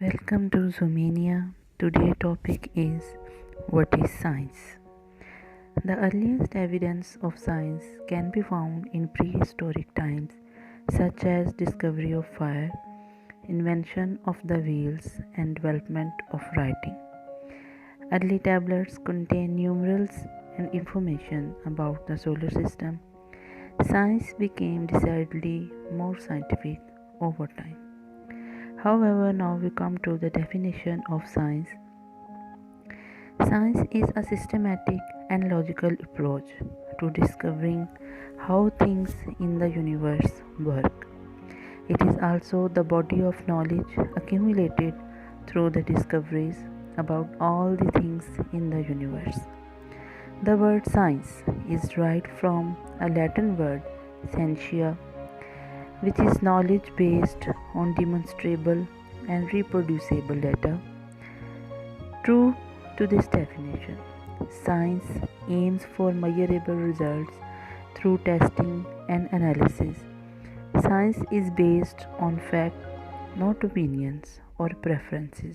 Welcome to Zoomania. Today's topic is what is science? The earliest evidence of science can be found in prehistoric times, such as discovery of fire, invention of the wheels, and development of writing. Early tablets contain numerals and information about the solar system. Science became decidedly more scientific over time. However, now we come to the definition of science. Science is a systematic and logical approach to discovering how things in the universe work. It is also the body of knowledge accumulated through the discoveries about all the things in the universe. The word science is derived from a Latin word scientia, which is knowledge based on demonstrable and reproducible data. True to this definition, science aims for measurable results through testing and analysis. Science is based on fact, not opinions or preferences.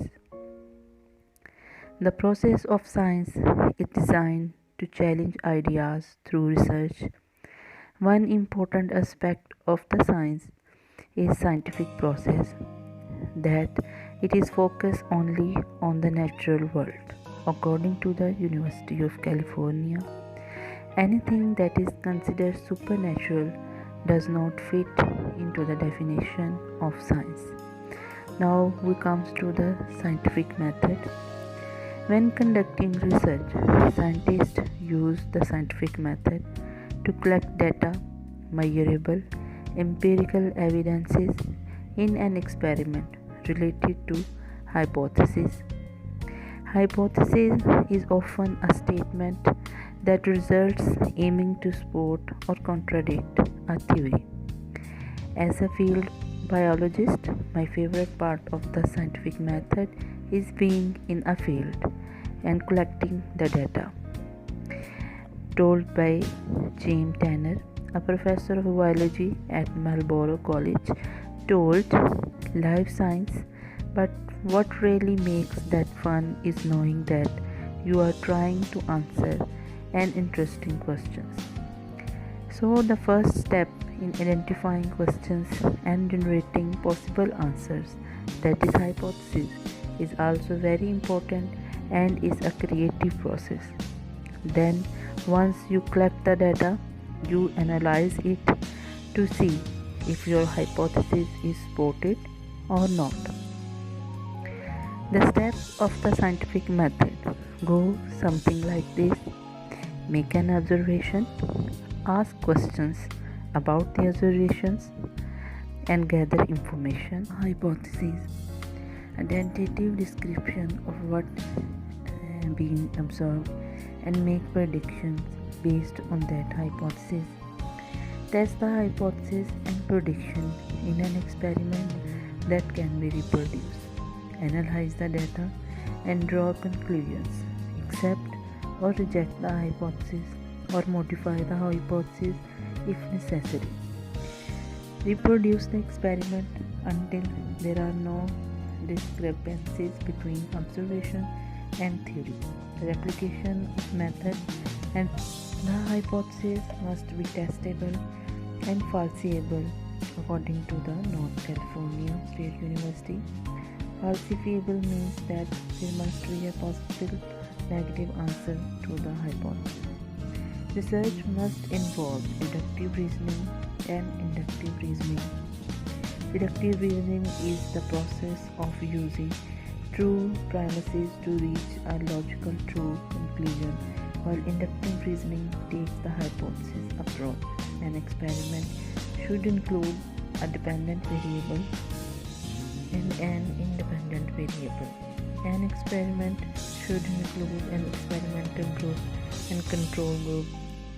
The process of science is designed to challenge ideas through research. One important aspect of the science is scientific process, that it is focused only on the natural world. According to the University of California, anything that is considered supernatural does not fit into the definition of science. Now we comes to the scientific method. When conducting research, scientists use the scientific method to collect data, measurable, empirical evidences in an experiment related to hypothesis. Hypothesis is often a statement that results aiming to support or contradict a theory. As a field biologist, my favorite part of the scientific method is being in a field and collecting the data. Told by James Tanner, a professor of biology at Marlborough College, told life science, but what really makes that fun is knowing that you are trying to answer an interesting question. So the first step in identifying questions and generating possible answers, that is hypothesis, is also very important and is a creative process. Then once you collect the data, you analyze it to see if your hypothesis is supported or not. The steps of the scientific method go something like this. Make an observation, ask questions about the observations, and gather information. Hypothesis, a tentative description of what being observed, and make predictions based on that hypothesis. Test the hypothesis and prediction in an experiment that can be reproduced. Analyze the data and draw conclusions. Accept or reject the hypothesis or modify the hypothesis if necessary. Reproduce the experiment until there are no discrepancies between observation and theory. The replication of method and the hypothesis must be testable and falsifiable according to the North California State University. Falsifiable means that there must be a possible negative answer to the hypothesis. Research must involve deductive reasoning and inductive reasoning. Deductive reasoning is the process of using true premises to reach a logical true conclusion, while inductive reasoning takes the hypothesis approach. An experiment should include a dependent variable and an independent variable. An experiment should include an experimental group and control group.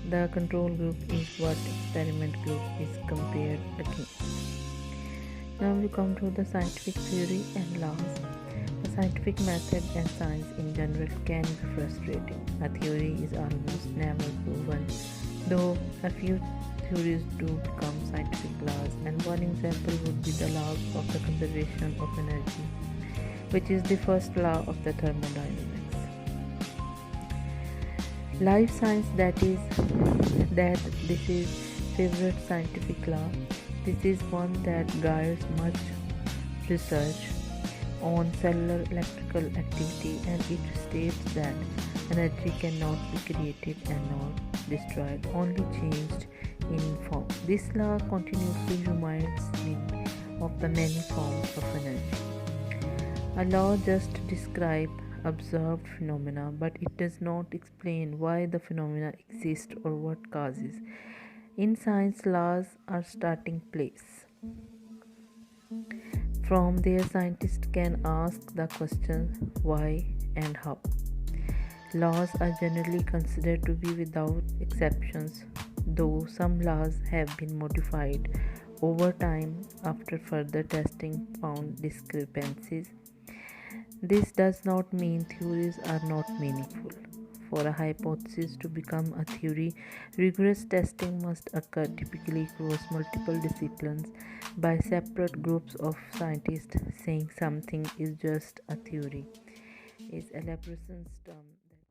The control group is what experiment group is compared against. Now we come to the scientific theory and laws. The scientific method and science in general can be frustrating. A theory is almost never proven, though a few theories do become scientific laws, and one example would be the laws of the conservation of energy. which is the first law of the thermodynamics. Life science, that this is favorite scientific law. This is one that guides much research on cellular electrical activity, and it states that energy cannot be created and not destroyed, only changed in form. This law continuously reminds me of the many forms of energy. A law just describes observed phenomena, but it does not explain why the phenomena exist or what causes. In science, laws are starting place. From there, scientists can ask the question why and how. Laws are generally considered to be without exceptions, though some laws have been modified over time after further testing found discrepancies. This does not mean theories are not meaningful. For a hypothesis to become a theory, rigorous testing must occur, typically across multiple disciplines, by separate groups of scientists. Saying something is just a theory is Elabrason's term.